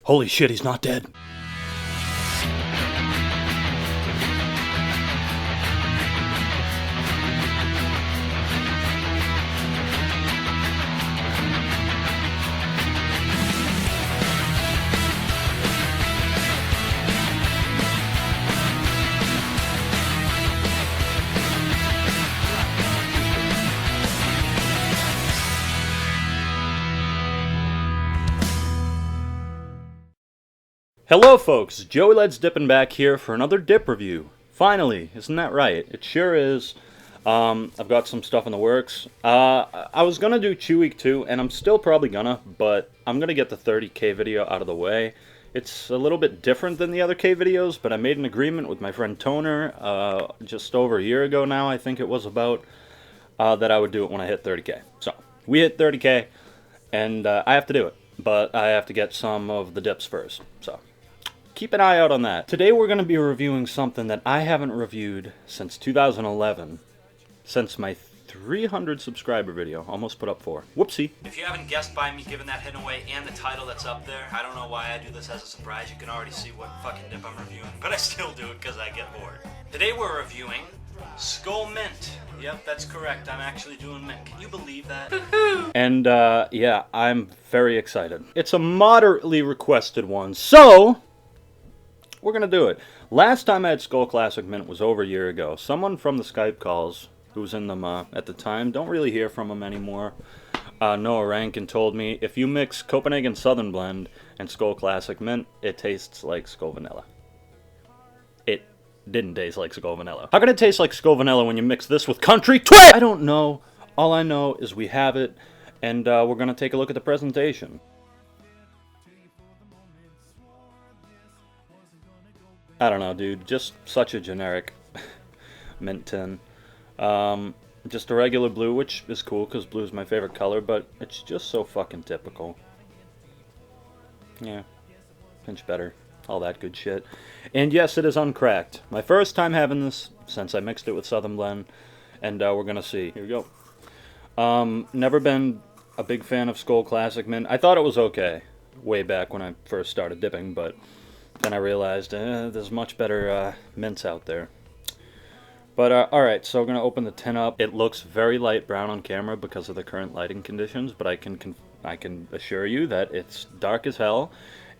Holy shit, he's not dead. Hello folks, Joey Led's dipping back here for another dip review. Finally, isn't that right? It sure is. I've got some stuff in the works. I was gonna do Chew Week 2, and I'm still probably gonna, but I'm gonna get the 30K video out of the way. It's a little bit different than the other K videos, but I made an agreement with my friend Toner just over a year ago now, I think it was about, that I would do it when I hit 30K. So, we hit 30K, and I have to do it, but I have to get some of the dips first, so keep an eye out on that. Today we're going to be reviewing something that I haven't reviewed since 2011, since my 300 subscriber video. Almost put up 4. Whoopsie. If you haven't guessed by me giving that hint away and the title that's up there, I don't know why I do this as a surprise. You can already see what fucking dip I'm reviewing, but I still do it because I get bored. Today we're reviewing Skoal Mint. Yep, that's correct. I'm actually doing mint. Can you believe that? And, yeah, I'm very excited. It's a moderately requested one, so we're going to do it. Last time I had Skoal Classic Mint was over a year ago. Someone from the Skype calls who was in them at the time, don't really hear from him anymore. Noah Rankin told me, if you mix Copenhagen Southern Blend and Skoal Classic Mint, it tastes like Skoal Vanilla. It didn't taste like Skoal Vanilla. How can it taste like Skoal Vanilla when you mix this with Country Twist? I don't know. All I know is we have it, and we're going to take a look at the presentation. I don't know, dude. Just such a generic mint tin. Just a regular blue, which is cool because blue is my favorite color, but it's just so fucking typical. Yeah, pinch better, all that good shit. And yes, it is uncracked. My first time having this since I mixed it with Southern Blend, and we're gonna see. Here we go. Never been a big fan of Skoal Classic Mint. I thought it was okay way back when I first started dipping, but then I realized there's much better mints out there. But alright, so we're going to open the tin up. It looks very light brown on camera because of the current lighting conditions, but I can assure you that it's dark as hell,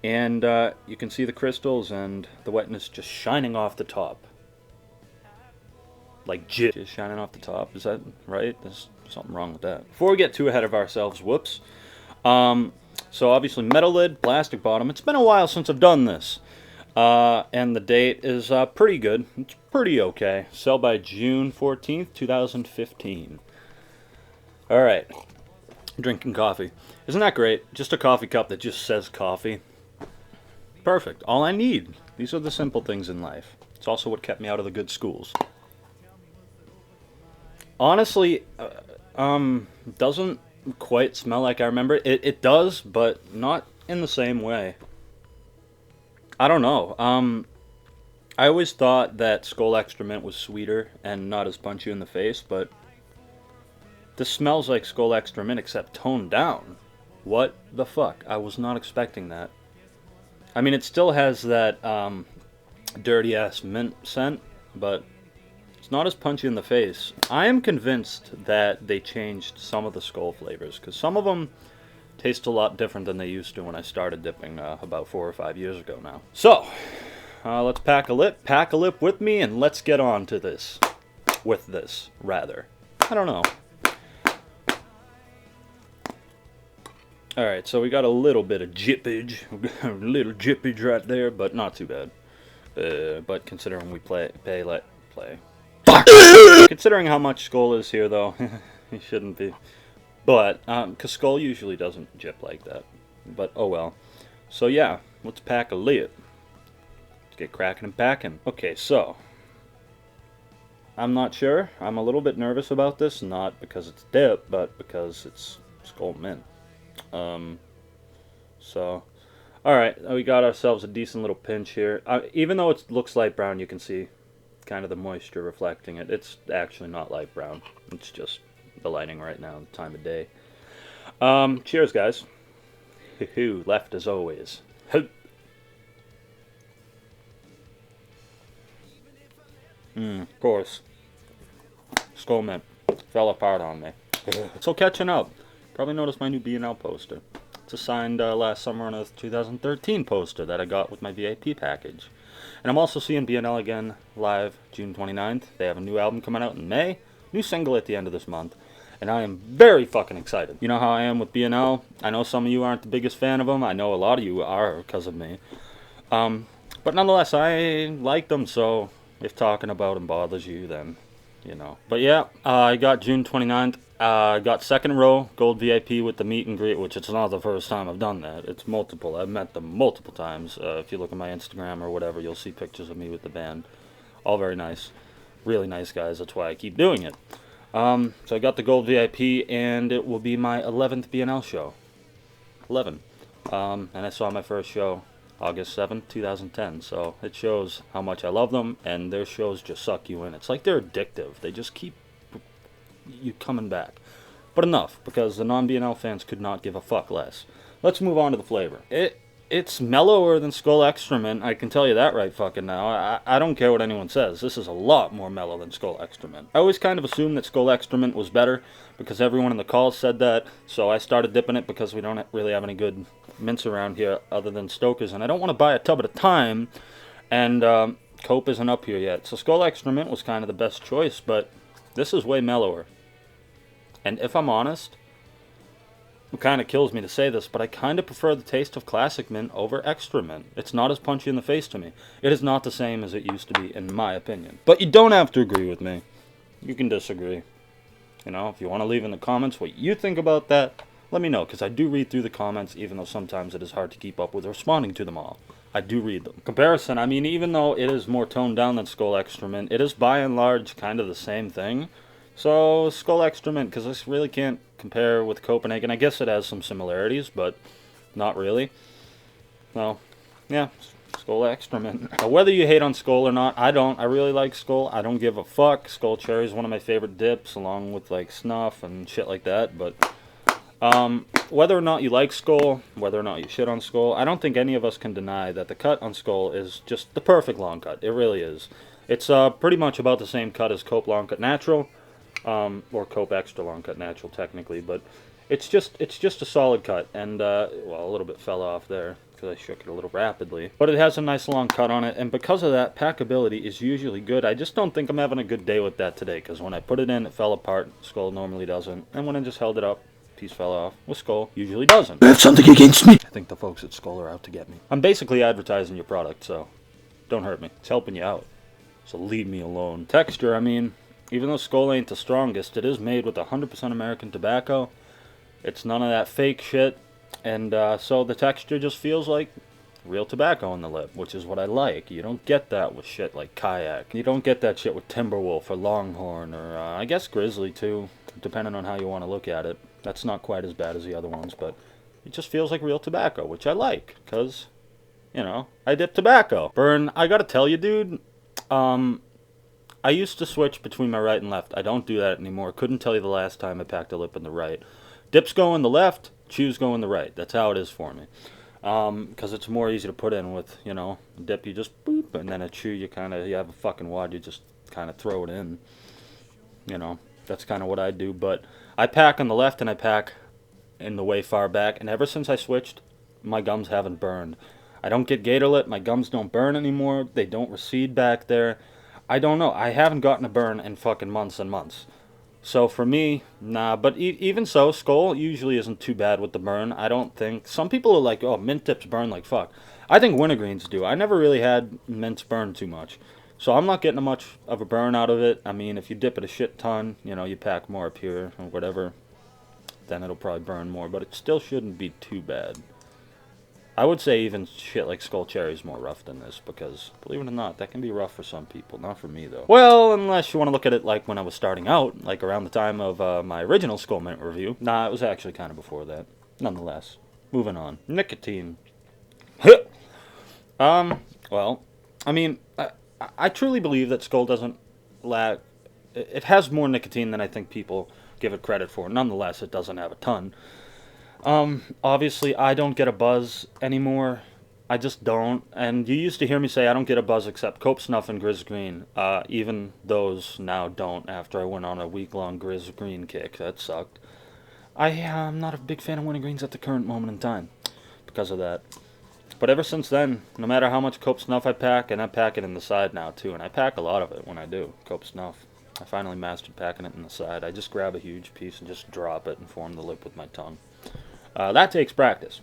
and you can see the crystals and the wetness just shining off the top. Like jit is shining off the top. Is that right? There's something wrong with that. Before we get too ahead of ourselves, whoops. So obviously metal lid, plastic bottom. It's been a while since I've done this. And the date is pretty good. It's pretty okay. Sell by June 14th, 2015. Alright. Drinking coffee. Isn't that great? Just a coffee cup that just says coffee. Perfect. All I need. These are the simple things in life. It's also what kept me out of the good schools. Honestly, doesn't quite smell like I remember. It does, but not in the same way. I don't know. I always thought that Skoal Extra Mint was sweeter and not as punchy in the face, but this smells like Skoal Extra Mint except toned down. What the fuck? I was not expecting that. I mean, it still has that dirty ass mint scent, but it's not as punchy in the face. I am convinced that they changed some of the Skoal flavors, because some of them taste a lot different than they used to when I started dipping about 4 or 5 years ago now. So, let's pack a lip with me, and let's get on to this. With this, rather. I don't know. Alright, so we got a little bit of jippage. A little jippage right there, but not too bad. But considering we play. Considering how much Skoal is here, though, he shouldn't be. But, because Skoal usually doesn't jip like that. But, oh well. So, yeah, let's pack a lid. Let's get cracking and packing. Okay, so, I'm not sure. I'm a little bit nervous about this, not because it's dip, but because it's Skoal Mint. So, alright, we got ourselves a decent little pinch here. Even though it looks light brown, you can see kind of the moisture reflecting it. It's actually not light brown. It's just the lighting right now, the time of day. Cheers, guys. Left as always. Of course. Skoal Mint fell apart on me. So catching up. Probably noticed my new B&L poster. It's a signed last summer on a 2013 poster that I got with my VIP package. And I'm also seeing B&L again live June 29th. They have a new album coming out in May. New single at the end of this month. And I am very fucking excited. You know how I am with B&L? I know some of you aren't the biggest fan of them. I know a lot of you are because of me. But nonetheless, I like them, so if talking about them bothers you, then, you know. But yeah, I got June 29th. I got second row, gold VIP with the meet and greet, which it's not the first time I've done that. It's multiple. I've met them multiple times. If you look at my Instagram or whatever, you'll see pictures of me with the band. All very nice. Really nice guys. That's why I keep doing it. So I got the gold VIP, and it will be my 11th B&L show. 11. And I saw my first show August 7th, 2010, so it shows how much I love them, and their shows just suck you in. It's like they're addictive. They just keep you coming back. But enough, because the non-B&L fans could not give a fuck less. Let's move on to the flavor. It's mellower than Skoal Extra Mint, I can tell you that right fucking now. I don't care what anyone says. This is a lot more mellow than Skoal Extra Mint. I always kind of assumed that Skoal Extra Mint was better, because everyone in the calls said that, so I started dipping it because we don't really have any good mints around here other than Stoker's, and I don't want to buy a tub at a time, and Cope isn't up here yet. So Skoal Extra Mint was kind of the best choice, but this is way mellower. And if I'm honest, it kind of kills me to say this, but I kind of prefer the taste of Classic Mint over Extra Mint. It's not as punchy in the face to me. It is not the same as it used to be, in my opinion. But you don't have to agree with me. You can disagree. You know, if you want to leave in the comments what you think about that, let me know, because I do read through the comments, even though sometimes it is hard to keep up with responding to them all. I do read them. Comparison, I mean, even though it is more toned down than Skoal Extra Mint, it is by and large kind of the same thing. So, Skoal Extra Mint, because this really can't compare with Copenhagen. I guess it has some similarities, but not really. Well, yeah, Skoal Extra Mint. Now, whether you hate on Skoal or not, I don't. I really like Skoal. I don't give a fuck. Skoal Cherry is one of my favorite dips, along with, like, Snuff and shit like that. But whether or not you like Skoal, whether or not you shit on Skoal, I don't think any of us can deny that the cut on Skoal is just the perfect long cut. It really is. It's pretty much about the same cut as Cope Long Cut Natural. Or Cope Extra Long Cut Natural, technically, but it's just a solid cut, and, well, a little bit fell off there, because I shook it a little rapidly, but it has a nice long cut on it, and because of that, packability is usually good. I just don't think I'm having a good day with that today, because when I put it in, it fell apart. Skoal normally doesn't, and when I just held it up, piece fell off. With Skoal, usually doesn't. You have something against me? I think the folks at Skoal are out to get me. I'm basically advertising your product, so don't hurt me. It's helping you out, so leave me alone. Texture, I mean, even though Skoal ain't the strongest, it is made with 100% American tobacco. It's none of that fake shit. And so the texture just feels like real tobacco on the lip, which is what I like. You don't get that with shit like Kayak. You don't get that shit with Timberwolf or Longhorn or I guess Grizzly too, depending on how you want to look at it. That's not quite as bad as the other ones, but it just feels like real tobacco, which I like, because, you know, I dip tobacco. Burn, I gotta tell you, dude, I used to switch between my right and left. I don't do that anymore. Couldn't tell you the last time I packed a lip in the right. Dips go in the left, chews go in the right. That's how it is for me. Because it's more easy to put in with, you know, a dip you just boop, and then a chew you have a fucking wad, you just kind of throw it in. You know, that's kind of what I do. But I pack on the left and I pack in the way far back, and ever since I switched, my gums haven't burned. I don't get gator lip, my gums don't burn anymore, they don't recede back there. I don't know. I haven't gotten a burn in fucking months and months. So for me, nah. But even so, Skoal usually isn't too bad with the burn. I don't think. Some people are like, oh, mint tips burn like fuck. I think wintergreens do. I never really had mints burn too much. So I'm not getting much of a burn out of it. I mean, if you dip it a shit ton, you know, you pack more up here or whatever, then it'll probably burn more. But it still shouldn't be too bad. I would say even shit like Skoal Cherry is more rough than this, because, believe it or not, that can be rough for some people. Not for me, though. Well, unless you want to look at it like when I was starting out, like around the time of my original Skoal Mint review. Nah, it was actually kind of before that. Nonetheless, moving on. Nicotine. Well, I mean, I truly believe that Skoal doesn't lack... It has more nicotine than I think people give it credit for. Nonetheless, it doesn't have a ton. Obviously, I don't get a buzz anymore I just don't. And you used to hear me say I don't get a buzz except Cope Snuff and Grizz Green. Even those now don't after I went on a week-long Grizz Green kick. That sucked. I'm not a big fan of wintergreens at the current moment in time because of that. But ever since then, no matter how much Cope Snuff I pack, and I pack it in the side now too, and I pack a lot of it when I do, Cope Snuff. I finally mastered packing it in the side. I just grab a huge piece and just drop it and form the lip with my tongue. That takes practice.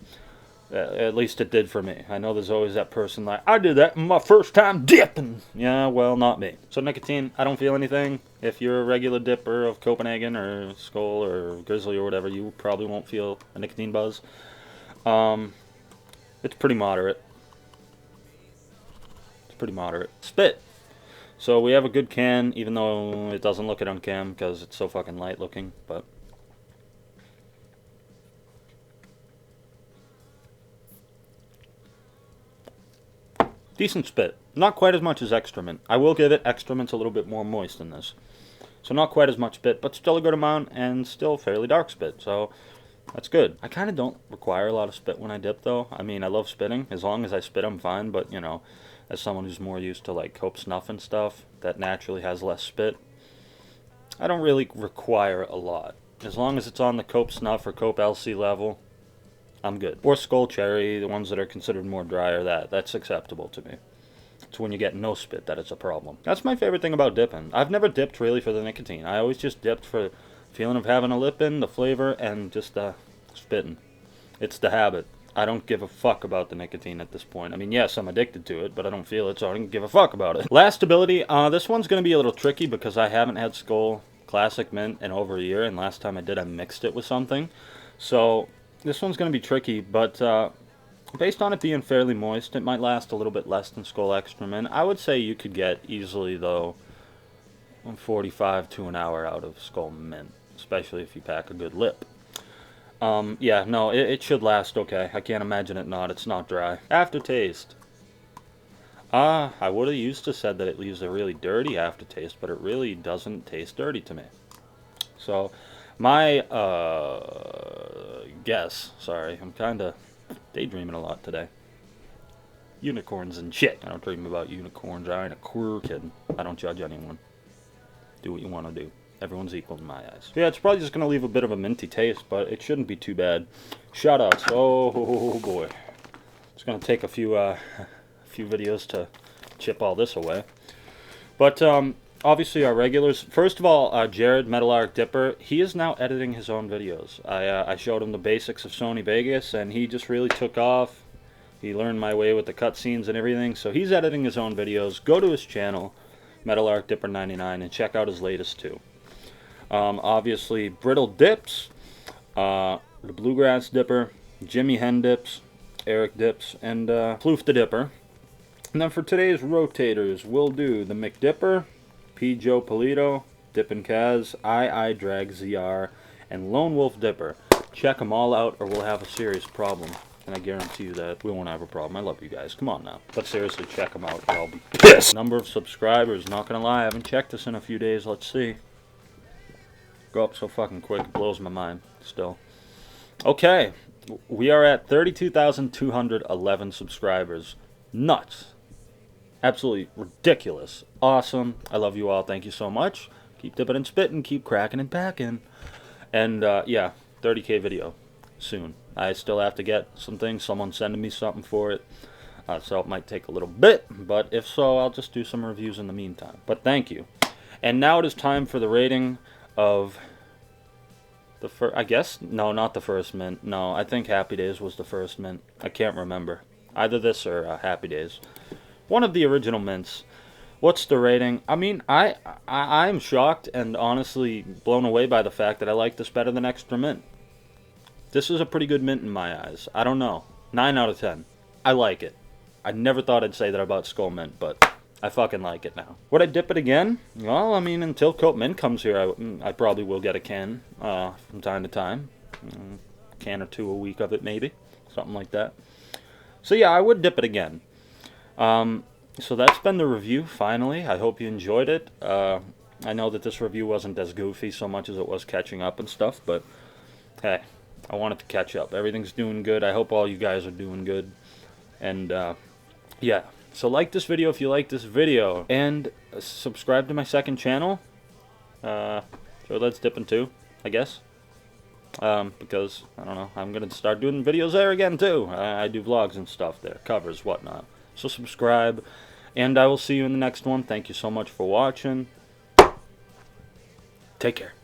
At least it did for me. I know there's always that person like, I did that my first time dipping. Yeah, well, not me. So nicotine, I don't feel anything. If you're a regular dipper of Copenhagen or Skoal or Grizzly or whatever, you probably won't feel a nicotine buzz. It's pretty moderate. It's pretty moderate. Spit. So we have a good can, even though it doesn't look it on cam because it's so fucking light looking, but... decent spit. Not quite as much as excrement. I will give it, excrement's a little bit more moist than this. So not quite as much spit, but still a good amount, and still fairly dark spit, so that's good. I kind of don't require a lot of spit when I dip, though. I mean, I love spitting. As long as I spit, I'm fine, but, you know, as someone who's more used to, like, Cope Snuff and stuff, that naturally has less spit, I don't really require a lot. As long as it's on the Cope Snuff or Cope LC level, I'm good. Or Skoal Cherry, the ones that are considered more drier, that's acceptable to me. It's when you get no spit that it's a problem. That's my favorite thing about dipping. I've never dipped really for the nicotine. I always just dipped for the feeling of having a lip in, the flavor, and just spitting. It's the habit. I don't give a fuck about the nicotine at this point. I mean, yes, I'm addicted to it, but I don't feel it, so I don't give a fuck about it. Last stability, this one's going to be a little tricky because I haven't had Skoal Classic Mint in over a year, and last time I did, I mixed it with something. So this one's going to be tricky, but based on it being fairly moist, it might last a little bit less than Skoal Extra Mint. I would say you could get easily, though, 45 to an hour out of Skoal Mint, especially if you pack a good lip. Yeah, no, it should last okay. I can't imagine it not. It's not dry. Aftertaste. I would have used to said that it leaves a really dirty aftertaste, but it really doesn't taste dirty to me. So, my guess, sorry, I'm kind of daydreaming a lot today. Unicorns and shit. I don't dream about unicorns. I ain't a queer kid. I don't judge anyone. Do what you want to do. Everyone's equal in my eyes. Yeah, it's probably just going to leave a bit of a minty taste, but it shouldn't be too bad. Shoutouts. Oh boy. It's going to take a few videos to chip all this away. But obviously our regulars. First of all, Jared, Metal Arc Dipper, he is now editing his own videos. I showed him the basics of Sony Vegas, and he just really took off. He learned my way with the cutscenes and everything, so he's editing his own videos. Go to his channel, Metal Arc Dipper 99, and check out his latest two. Obviously, Brittle Dips, the Bluegrass Dipper, Jimmy Hen Dips, Eric Dips, and Ploof the Dipper. And then for today's rotators, we'll do the McDipper, P. Joe Polito, Dippin' Kaz, I Drag ZR, and Lone Wolf Dipper. Check them all out or we'll have a serious problem. And I guarantee you that we won't have a problem. I love you guys. Come on now. But seriously, check them out or I'll be pissed. Number of subscribers, not gonna lie, I haven't checked this in a few days. Let's see. Go up so fucking quick, it blows my mind still. Okay, we are at 32,211 subscribers. Nuts. Absolutely ridiculous. Awesome. I love you all. Thank you so much. Keep dipping and spitting. Keep cracking and packing. And yeah, 30K video soon. I still have to get some things. Someone's sending me something for it. So it might take a little bit. But if so, I'll just do some reviews in the meantime. But thank you. And now it is time for the rating of the first, I guess, no, not the first mint. No, I think Happy Days was the first mint. I can't remember. Either this or Happy Days. One of the original mints. What's the rating? I mean, I'm shocked and honestly blown away by the fact that I like this better than Extra Mint. This is a pretty good mint in my eyes. I don't know. 9 out of 10. I like it. I never thought I'd say that about Skoal Mint, but I fucking like it now. Would I dip it again? Well, I mean, until Cope Mint comes here, I probably will get a can from time to time. A can or two a week of it, maybe. Something like that. So yeah, I would dip it again. So that's been the review, finally. I hope you enjoyed it. I know that this review wasn't as goofy so much as it was catching up and stuff, but hey, I wanted to catch up. Everything's doing good. I hope all you guys are doing good. And yeah, so like this video if you like this video, and subscribe to my second channel. So let's dip in 2, I guess. Because, I don't know, I'm going to start doing videos there again, too. I do vlogs and stuff there, covers, whatnot. So subscribe, and I will see you in the next one. Thank you so much for watching. Take care.